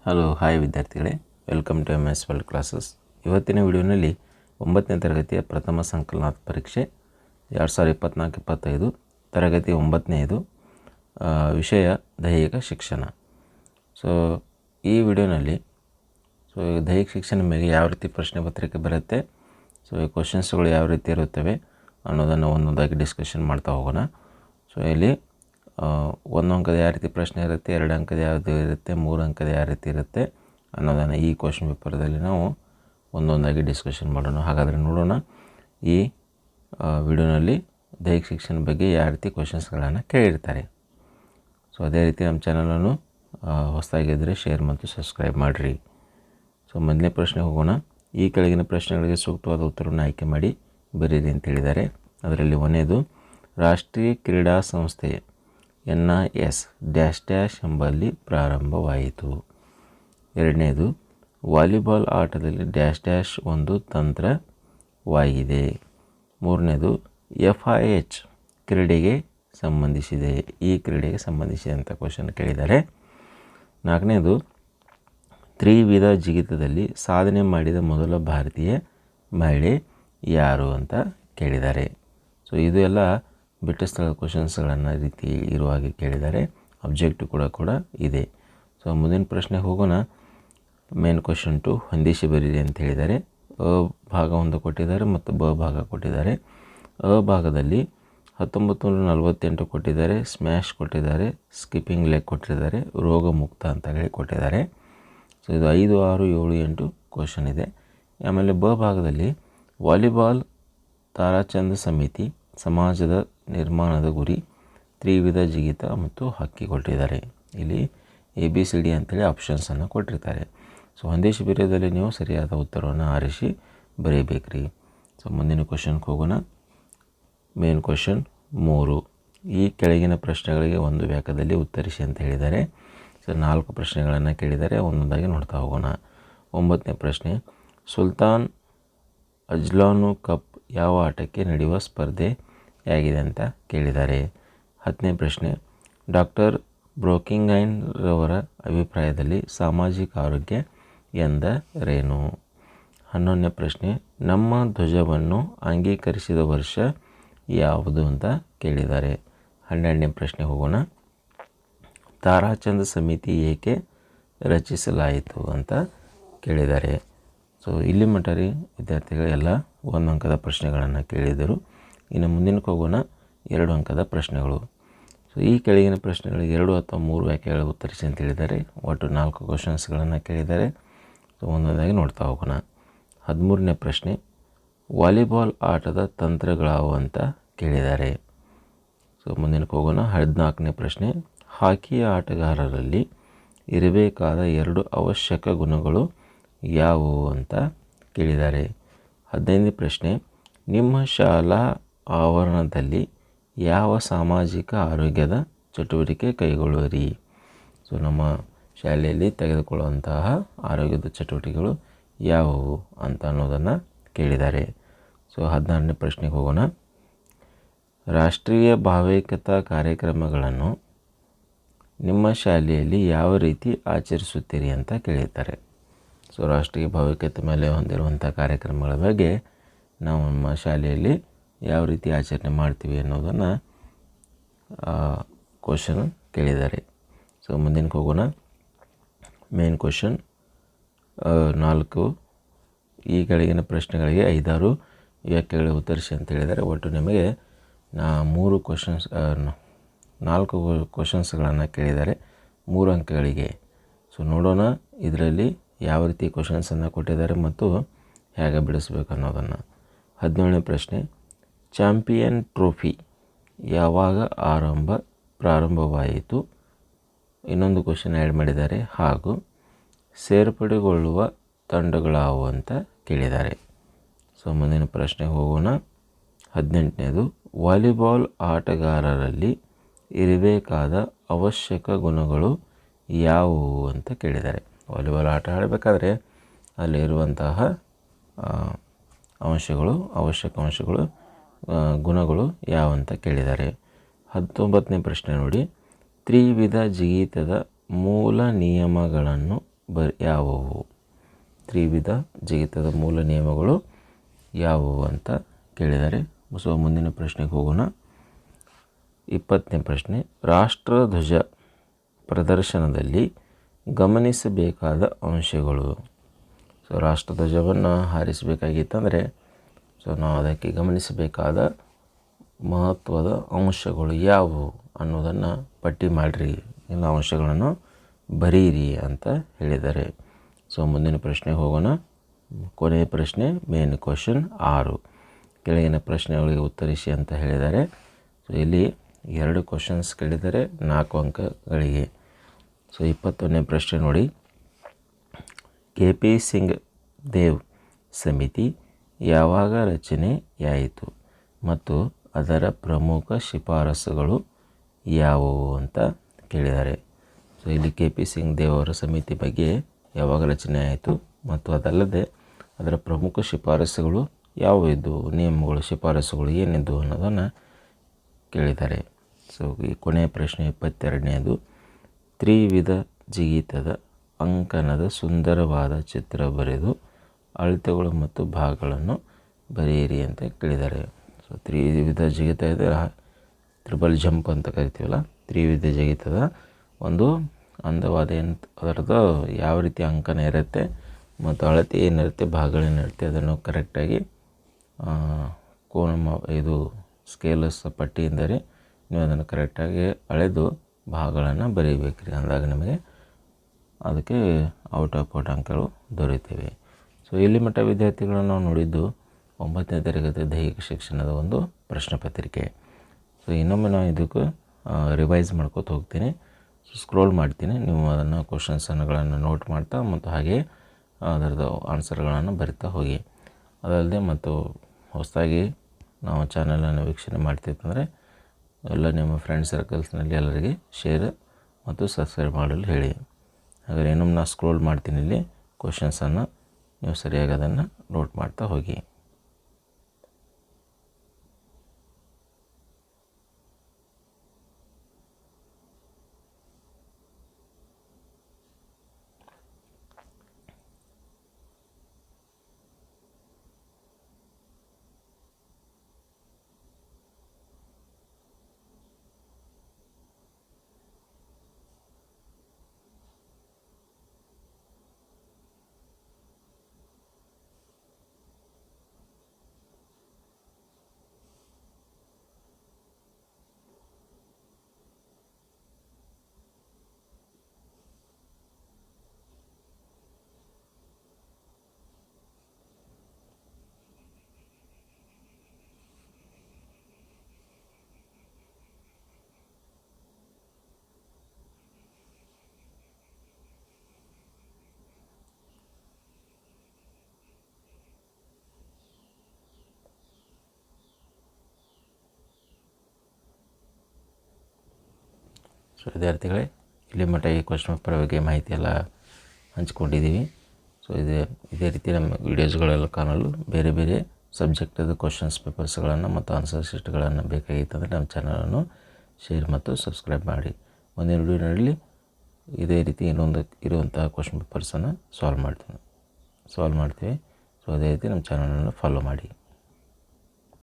Hello hi ವಿದ್ಯಾರ್ಥಿಗಳೇ, welcome to MS world classes. ಇವತ್ತಿನ ವಿಡಿಯೋನಲ್ಲಿ 9ನೇ ತರಗತಿಯ ಪ್ರಥಮ ಸಂಕಲನಾತ್ಮಕ ಪರೀಕ್ಷೆ 2024-25 ತರಗತಿ 9ನೇದು ವಿಷಯ ದೈಹಿಕ ಶಿಕ್ಷಣ. ಸೊ ಈ ವಿಡಿಯೋನಲ್ಲಿ ದೈಹಿಕ ಶಿಕ್ಷಣ ಮೇಲೆ ಯಾವ ರೀತಿ ಪ್ರಶ್ನೆ ಪತ್ರಿಕೆ ಬರುತ್ತೆ, ಸೊ ಈ ಕ್ವಶನ್ಸ್ಗಳು ಯಾವ ರೀತಿ ಇರುತ್ತವೆ ಅನ್ನೋದನ್ನು ಒಂದೊಂದಾಗಿ ಡಿಸ್ಕಷನ್ ಮಾಡ್ತಾ ಹೋಗೋಣ. ಸೊ ಇಲ್ಲಿ 1 ಅಂಕದ ಯಾವ ರೀತಿ ಪ್ರಶ್ನೆ ಇರುತ್ತೆ, 2 ಅಂಕದ ಯಾವುದು ಇರುತ್ತೆ, 3 ಅಂಕದ ಯಾವ ರೀತಿ ಇರುತ್ತೆ ಅನ್ನೋದನ್ನು ಈ ಕ್ವಶನ್ ಪೇಪರ್ದಲ್ಲಿ ನಾವು ಒಂದೊಂದಾಗಿ ಡಿಸ್ಕಷನ್ ಮಾಡೋಣ. ಹಾಗಾದರೆ ನೋಡೋಣ ಈ ವಿಡಿಯೋನಲ್ಲಿ ದೈಹಿಕ ಶಿಕ್ಷಣ ಬಗ್ಗೆ ಯಾವ ರೀತಿ ಕ್ವಶನ್ಸ್ಗಳನ್ನು ಕೇಳಿರ್ತಾರೆ. ಸೊ ಅದೇ ರೀತಿ ನಮ್ಮ ಚಾನಲನ್ನು ಹೊಸದಾಗಿದ್ದರೆ ಶೇರ್ ಮತ್ತು ಸಬ್ಸ್ಕ್ರೈಬ್ ಮಾಡಿರಿ. ಸೊ ಮೊದಲನೇ ಪ್ರಶ್ನೆ ಹೋಗೋಣ. ಈ ಕೆಳಗಿನ ಪ್ರಶ್ನೆಗಳಿಗೆ ಸೂಕ್ತವಾದ ಉತ್ತರವನ್ನು ಆಯ್ಕೆ ಮಾಡಿ ಬರೀರಿ ಅಂತ ಹೇಳಿದ್ದಾರೆ. ಅದರಲ್ಲಿ ಒಂದನೇದು, ರಾಷ್ಟ್ರೀಯ ಕ್ರೀಡಾ ಸಂಸ್ಥೆ NIS ಎಂಬಲ್ಲಿ ಪ್ರಾರಂಭವಾಯಿತು. ಎರಡನೇದು, ವಾಲಿಬಾಲ್ ಆಟದಲ್ಲಿ ಒಂದು ತಂತ್ರವಾಗಿದೆ. ಮೂರನೇದು, FIH ಕ್ರೀಡೆಗೆ ಸಂಬಂಧಿಸಿದೆ. ಈ ಕ್ರೀಡೆಗೆ ಸಂಬಂಧಿಸಿದಂಥ ಕ್ವಶನ್ ಕೇಳಿದ್ದಾರೆ. ನಾಲ್ಕನೇದು, ತ್ರಿವಿಧ ಜಿಗಿತದಲ್ಲಿ ಸಾಧನೆ ಮಾಡಿದ ಮೊದಲ ಭಾರತೀಯ ಮಹಿಳೆ ಯಾರು ಅಂತ ಕೇಳಿದ್ದಾರೆ. ಸೊ ಇದು ಎಲ್ಲ ಬಿಟ್ಟ ಸ್ಥಳದ ಕ್ವಶನ್ಸ್ಗಳನ್ನು ರೀತಿ ಇರುವ ಹಾಗೆ ಕೇಳಿದ್ದಾರೆ. ಅಬ್ಜೆಕ್ಟಿವ್ ಕೂಡ ಇದೆ. ಸೊ ಮುಂದಿನ ಪ್ರಶ್ನೆ ಹೋಗೋಣ. ಮೇನ್ ಕ್ವಶನ್ 2 ಹೊಂದಿಸಿ ಬರೀರಿ ಅಂತ ಹೇಳಿದ್ದಾರೆ. ಅ ಭಾಗ 1 ಕೊಟ್ಟಿದ್ದಾರೆ ಮತ್ತು ಬ ಭಾಗ ಕೊಟ್ಟಿದ್ದಾರೆ. ಅ ಭಾಗದಲ್ಲಿ 1948 ಕೊಟ್ಟಿದ್ದಾರೆ, ಸ್ಮ್ಯಾಶ್ ಕೊಟ್ಟಿದ್ದಾರೆ, ಸ್ಕಿಪ್ಪಿಂಗ್ ಲೆಗ್ ಕೊಟ್ಟಿದ್ದಾರೆ, ರೋಗ ಮುಕ್ತ ಅಂತ ಹೇಳಿ ಕೊಟ್ಟಿದ್ದಾರೆ. ಸೊ ಇದು 5, 6, 7, 8 ಕ್ವಶನ್ ಇದೆ. ಆಮೇಲೆ ಬ ಭಾಗದಲ್ಲಿ ವಾಲಿಬಾಲ್ ತಾರಾಚಂದ ಸಮಿತಿ, ಸಮಾಜದ ನಿರ್ಮಾಣದ ಗುರಿ, ತ್ರಿವಿಧ ಜಿಗಿತ ಮತ್ತು ಹಾಕಿ ಕೊಟ್ಟಿದ್ದಾರೆ. ಇಲ್ಲಿ ABCD ಅಂತೇಳಿ ಆಪ್ಷನ್ಸನ್ನು ಕೊಟ್ಟಿರ್ತಾರೆ. ಸೊ ಹೊಂದಿಸಿ ಬರೆಯೋದಲ್ಲಿ ನೀವು ಸರಿಯಾದ ಉತ್ತರವನ್ನು ಆರಿಸಿ ಬರೀಬೇಕ್ರಿ. ಸೊ ಮುಂದಿನ ಕ್ವಶನ್ಗೆ ಹೋಗೋಣ. ಮೇನ್ ಕ್ವಶನ್ 3, ಈ ಕೆಳಗಿನ ಪ್ರಶ್ನೆಗಳಿಗೆ ಒಂದು ವಾಕ್ಯದಲ್ಲಿ ಉತ್ತರಿಸಿ ಅಂತ ಹೇಳಿದ್ದಾರೆ. ಸೊ 4 ಪ್ರಶ್ನೆಗಳನ್ನು ಕೇಳಿದ್ದಾರೆ, ಒಂದೊಂದಾಗಿ ನೋಡ್ತಾ ಹೋಗೋಣ. 9ನೇ ಪ್ರಶ್ನೆ, ಸುಲ್ತಾನ್ ಅಜ್ಲಾನು ಕಪ್ ಯಾವ ಆಟಕ್ಕೆ ನಡೆಯುವ ಸ್ಪರ್ಧೆಯಾಗಿದೆ ಅಂತ ಕೇಳಿದ್ದಾರೆ. 10ನೇ ಪ್ರಶ್ನೆ, ಡಾಕ್ಟರ್ ಬ್ರೋಕಿಂಗೈನ್ ರವರ ಅಭಿಪ್ರಾಯದಲ್ಲಿ ಸಾಮಾಜಿಕ ಆರೋಗ್ಯ ಎಂದರೇನು? 11ನೇ ಪ್ರಶ್ನೆ, ನಮ್ಮ ಧ್ವಜವನ್ನು ಅಂಗೀಕರಿಸಿದ ವರ್ಷ ಯಾವುದು ಅಂತ ಕೇಳಿದ್ದಾರೆ. 12ನೇ ಪ್ರಶ್ನೆ ಹೋಗೋಣ. ತಾರಾಚಂದ ಸಮಿತಿ ಏಕೆ ರಚಿಸಲಾಯಿತು ಅಂತ ಕೇಳಿದ್ದಾರೆ. ಸೊ ಇಲ್ಲಿ ಮಟ್ಟ ರೀ ವಿದ್ಯಾರ್ಥಿಗಳೆಲ್ಲ 1 ಅಂಕದ ಪ್ರಶ್ನೆಗಳನ್ನು ಕೇಳಿದರು. ಇನ್ನು ಮುಂದಿನಕ್ಕೆ ಹೋಗೋಣ. 2 ಅಂಕದ ಪ್ರಶ್ನೆಗಳು. ಸೊ ಈ ಕೆಳಗಿನ ಪ್ರಶ್ನೆಗಳಿಗೆ 2 ಅಥವಾ 3 ವಾಕ್ಯಗಳ ಉತ್ತರಿಸಿ ಅಂತ ಹೇಳಿದ್ದಾರೆ. ಒಟ್ಟು 4 ಕ್ವಶನ್ಸ್ಗಳನ್ನು ಕೇಳಿದ್ದಾರೆ. ಸೊ ಒಂದೊಂದಾಗಿ ನೋಡ್ತಾ ಹೋಗೋಣ. 13ನೇ ಪ್ರಶ್ನೆ, ವಾಲಿಬಾಲ್ ಆಟದ ತಂತ್ರಗಳಾವು ಅಂತ ಕೇಳಿದ್ದಾರೆ. ಸೊ ಮುಂದಿನಕ್ಕೆ ಹೋಗೋಣ. 14ನೇ ಪ್ರಶ್ನೆ, ಹಾಕಿ ಆಟಗಾರರಲ್ಲಿ ಇರಬೇಕಾದ 2 ಅವಶ್ಯಕ ಗುಣಗಳು ಯಾವುವು ಅಂತ ಕೇಳಿದ್ದಾರೆ. 15ನೇ ಪ್ರಶ್ನೆ, ನಿಮ್ಮ ಶಾಲಾ ಆವರಣದಲ್ಲಿ ಯಾವ ಸಾಮಾಜಿಕ ಆರೋಗ್ಯದ ಚಟುವಟಿಕೆ ಕೈಗೊಳ್ಳುವಿರಿ? ಸೊ ನಮ್ಮ ಶಾಲೆಯಲ್ಲಿ ತೆಗೆದುಕೊಳ್ಳುವಂತಹ ಆರೋಗ್ಯದ ಚಟುವಟಿಕೆಗಳು ಯಾವುವು ಅಂತ ಅನ್ನೋದನ್ನು ಕೇಳಿದ್ದಾರೆ. ಸೊ 16ನೇ ಪ್ರಶ್ನೆಗೆ ಹೋಗೋಣ. ರಾಷ್ಟ್ರೀಯ ಭಾವೈಕ್ಯತಾ ಕಾರ್ಯಕ್ರಮಗಳನ್ನು ನಿಮ್ಮ ಶಾಲೆಯಲ್ಲಿ ಯಾವ ರೀತಿ ಆಚರಿಸುತ್ತೀರಿ ಅಂತ ಕೇಳಿದ್ದಾರೆ. ಸೊ ರಾಷ್ಟ್ರೀಯ ಭಾವೈಕ್ಯತೆ ಮೇಲೆ ಹೊಂದಿರುವಂಥ ಕಾರ್ಯಕ್ರಮಗಳ ಬಗ್ಗೆ ನಾವು ನಮ್ಮ ಶಾಲೆಯಲ್ಲಿ ಯಾವ ರೀತಿ ಆಚರಣೆ ಮಾಡ್ತೀವಿ ಅನ್ನೋದನ್ನು ಕ್ವಶನ್ ಕೇಳಿದ್ದಾರೆ. ಸೊ ಮುಂದಿನಕ್ಕೆ ಹೋಗೋಣ. ಮೇನ್ ಕ್ವಶನ್ 4, ಈ ಕೆಳಗಿನ ಪ್ರಶ್ನೆಗಳಿಗೆ 5, 6 ವ್ಯಾಖ್ಯೆಗಳ ಉತ್ತರಿಸಿ ಅಂತ ಹೇಳಿದ್ದಾರೆ. ಒಟ್ಟು ನಿಮಗೆ 4 ಕ್ವಶನ್ಸ್ಗಳನ್ನು ಕೇಳಿದ್ದಾರೆ 3 ಅಂಕಗಳಿಗೆ. ಸೊ ನೋಡೋಣ ಇದರಲ್ಲಿ ಯಾವ ರೀತಿ ಕ್ವಶನ್ಸನ್ನು ಕೊಟ್ಟಿದ್ದಾರೆ ಮತ್ತು ಹೇಗೆ ಬಿಡಿಸ್ಬೇಕು ಅನ್ನೋದನ್ನು. 17ನೇ ಪ್ರಶ್ನೆ, ಚಾಂಪಿಯನ್ ಟ್ರೋಫಿ ಯಾವಾಗ ಪ್ರಾರಂಭವಾಯಿತು? ಇನ್ನೊಂದು ಕ್ವಶನ್ ಆ್ಯಡ್ ಮಾಡಿದ್ದಾರೆ. ಹಾಗೂ ಸೇರ್ಪಡೆಗೊಳ್ಳುವ ತಂಡಗಳಾವು ಅಂತ ಕೇಳಿದ್ದಾರೆ. ಸೊ ಮುಂದಿನ ಪ್ರಶ್ನೆ ಹೋಗೋಣ. 18ನೇದು, ವಾಲಿಬಾಲ್ ಆಟಗಾರರಲ್ಲಿ ಇರಬೇಕಾದ ಅವಶ್ಯಕ ಗುಣಗಳು ಯಾವುವು ಅಂತ ಕೇಳಿದ್ದಾರೆ. ವಾಲಿಬಾಲ್ ಆಟ ಆಡಬೇಕಾದ್ರೆ ಅಲ್ಲಿರುವಂತಹ ಅವಶ್ಯಕ ಅಂಶಗಳು ಗುಣಗಳು ಯಾವಂತ ಕೇಳಿದ್ದಾರೆ. 19ನೇ ಪ್ರಶ್ನೆ ನೋಡಿ, ತ್ರಿವಿಧ ಜಿಗಿತದ ಮೂಲ ನಿಯಮಗಳನ್ನು ಯಾವುವು? ತ್ರಿವಿಧ ಜಿಗಿತದ ಮೂಲ ನಿಯಮಗಳು ಯಾವುವು ಅಂತ ಕೇಳಿದ್ದಾರೆ. ಸೊ ಮುಂದಿನ ಪ್ರಶ್ನೆಗೆ ಹೋಗೋಣ. 20ನೇ ಪ್ರಶ್ನೆ, ರಾಷ್ಟ್ರಧ್ವಜ ಪ್ರದರ್ಶನದಲ್ಲಿ ಗಮನಿಸಬೇಕಾದ ಅಂಶಗಳು. ಸೊ ರಾಷ್ಟ್ರಧ್ವಜವನ್ನು ಹಾರಿಸಬೇಕಾಗಿತ್ತಂದರೆ ನಾವು ಅದಕ್ಕೆ ಗಮನಿಸಬೇಕಾದ ಮಹತ್ವದ ಅಂಶಗಳು ಯಾವುವು ಅನ್ನೋದನ್ನು ಪಟ್ಟಿ ಮಾಡಿರಿ, ಎಲ್ಲ ಅಂಶಗಳನ್ನು ಬರೀರಿ ಅಂತ ಹೇಳಿದ್ದಾರೆ. ಸೊ ಮುಂದಿನ ಪ್ರಶ್ನೆಗೆ ಹೋಗೋಣ. ಕೊನೆಯ ಪ್ರಶ್ನೆ, ಮೇನ್ ಕ್ವಶನ್ 6. ಕೆಳಗಿನ ಪ್ರಶ್ನೆಗಳಿಗೆ ಉತ್ತರಿಸಿ ಅಂತ ಹೇಳಿದ್ದಾರೆ. ಸೊ ಇಲ್ಲಿ 2 ಕ್ವಶನ್ಸ್ ಕೇಳಿದರೆ 4 ಅಂಕಗಳಿಗೆ. ಸೊ 21ನೇ ಪ್ರಶ್ನೆ ನೋಡಿ. KP ಸಿಂಗ್ ದೇವ್ ಸಮಿತಿ ಯಾವಾಗ ರಚನೆಯಾಯಿತು ಮತ್ತು ಅದರ ಪ್ರಮುಖ ಶಿಫಾರಸುಗಳು ಯಾವುವು ಅಂತ ಕೇಳಿದ್ದಾರೆ. ಸೊ ಇಲ್ಲಿ KP ಸಿಂಗ್ ದೇವ್ ಅವರ ಸಮಿತಿ ಬಗ್ಗೆ ಯಾವಾಗ ರಚನೆ ಆಯಿತು ಮತ್ತು ಅದಲ್ಲದೆ ಅದರ ಪ್ರಮುಖ ಶಿಫಾರಸುಗಳು ಯಾವುವು, ನಿಯಮಗಳು, ಶಿಫಾರಸುಗಳು ಏನಿದ್ದು ಅನ್ನೋದನ್ನು ಕೇಳಿದ್ದಾರೆ. ಸೊ ಈ ಕೊನೆಯ ಪ್ರಶ್ನೆ 22ನೇದು, ತ್ರಿವಿಧ ಜಿಗಿತದ ಅಂಕಣದ ಸುಂದರವಾದ ಚಿತ್ರ ಬರೆದು ಅಳತೆಗಳು ಮತ್ತು ಭಾಗಗಳನ್ನು ಬರೆಯಿರಿ ಅಂತ ಕೇಳಿದ್ದಾರೆ. ಸೊ ತ್ರಿವಿಧ ಜಿಗಿತ ಇದೆ, ಟ್ರಿಬಲ್ ಜಂಪ್ ಅಂತ ಕರಿತೀವಲ್ಲ, ತ್ರಿವಿಧ ಜಿಗಿತದ ಒಂದು ಅಂದವಾದ ಅದರದ್ದು ಯಾವ ರೀತಿ ಅಂಕಣ ಇರುತ್ತೆ ಮತ್ತು ಅಳತೆ ಏನಿರುತ್ತೆ, ಭಾಗಗಳೇನಿರುತ್ತೆ ಅದನ್ನು ಕರೆಕ್ಟಾಗಿ ಇದು ಸ್ಕೇಲಸ್ ಪಟ್ಟಿಯಿಂದರೆ ನೀವು ಅದನ್ನು ಕರೆಕ್ಟಾಗಿ ಅಳೆದು ಭಾಗಗಳನ್ನು ಬರೀಬೇಕು ರೀ. ಅಂದಾಗ ನಿಮಗೆ ಅದಕ್ಕೆ ಔಟ್ ಆಫ್ ಅಂಕಗಳು ದೊರೆಯುತ್ತವೆ. ಸೊ ಇಲ್ಲಿ ಮಟ್ಟ ವಿದ್ಯಾರ್ಥಿಗಳನ್ನು ನಾವು ನೋಡಿದ್ದು 9ನೇ ತರಗತಿ ದೈಹಿಕ ಶಿಕ್ಷಣದ ಒಂದು ಪ್ರಶ್ನೆ ಪತ್ರಿಕೆ. ಸೊ ಇನ್ನೊಮ್ಮೆ ನಾನು ಇದಕ್ಕೆ ರಿವೈಸ್ ಮಾಡ್ಕೋತ ಹೋಗ್ತೀನಿ. ಸೊ ಸ್ಕ್ರೋಲ್ ಮಾಡ್ತೀನಿ, ನೀವು ಅದನ್ನು ಕ್ವಶನ್ಸ್ಗಳನ್ನು ನೋಟ್ ಮಾಡ್ತಾ ಮತ್ತು ಹಾಗೆ ಅದರದ್ದು ಆನ್ಸರ್ಗಳನ್ನು ಬರಿತಾ ಹೋಗಿ. ಅದಲ್ಲದೆ ಮತ್ತು ಹೊಸದಾಗಿ ನಾವು ಚಾನಲನ್ನು ವೀಕ್ಷಣೆ ಮಾಡ್ತಿತ್ತಂದರೆ ಎಲ್ಲ ನಿಮ್ಮ ಫ್ರೆಂಡ್ ಸರ್ಕಲ್ಸ್ನಲ್ಲಿ ಎಲ್ಲರಿಗೆ ಶೇರ್ ಮತ್ತು ಸಬ್ಸ್ಕ್ರೈಬ್ ಮಾಡಲು ಹೇಳಿ. ಹಾಗಾದರೆ ಇನ್ನೊಮ್ಮೆ ನಾನು ಸ್ಕ್ರೋಲ್ ಮಾಡ್ತೀನಿ, ಇಲ್ಲಿ ಕ್ವಶನ್ಸನ್ನು ನೀವು ಸರಿಯಾಗಿ ಅದನ್ನು ನೋಟ್ ಮಾಡ್ತಾ ಹೋಗಿ. ಸೊ ವಿದ್ಯಾರ್ಥಿಗಳೇ, ಇಲ್ಲಿ ಮಟ್ಟ ಈ ಕ್ವಶನ್ ಪೇಪರ್ ಬಗ್ಗೆ ಮಾಹಿತಿ ಎಲ್ಲ ಹಂಚ್ಕೊಂಡಿದ್ದೀವಿ. ಸೊ ಇದೇ ರೀತಿ ನಮ್ಮ ವೀಡಿಯೋಸ್ಗಳೆಲ್ಲ ಕಾಣಲು ಬೇರೆ ಬೇರೆ ಸಬ್ಜೆಕ್ಟದ ಕ್ವಶನ್ಸ್ ಪೇಪರ್ಸ್ಗಳನ್ನು ಮತ್ತು ಆನ್ಸರ್ ಶೀಟ್ಗಳನ್ನು ಬೇಕಾಗಿತ್ತಂದರೆ ನಮ್ಮ ಚಾನಲನ್ನು ಶೇರ್ ಮತ್ತು ಸಬ್ಸ್ಕ್ರೈಬ್ ಮಾಡಿ. ಮುಂದಿನ ವಿಡಿಯೋನಲ್ಲಿ ಇದೇ ರೀತಿ ಇನ್ನೊಂದು ಇರುವಂತಹ ಕ್ವಶನ್ ಪೇಪರ್ಸನ್ನು ಸಾಲ್ವ್ ಮಾಡ್ತೀವಿ. ಸೊ ಅದೇ ರೀತಿ ನಮ್ಮ ಚಾನಲನ್ನು ಫಾಲೋ ಮಾಡಿ.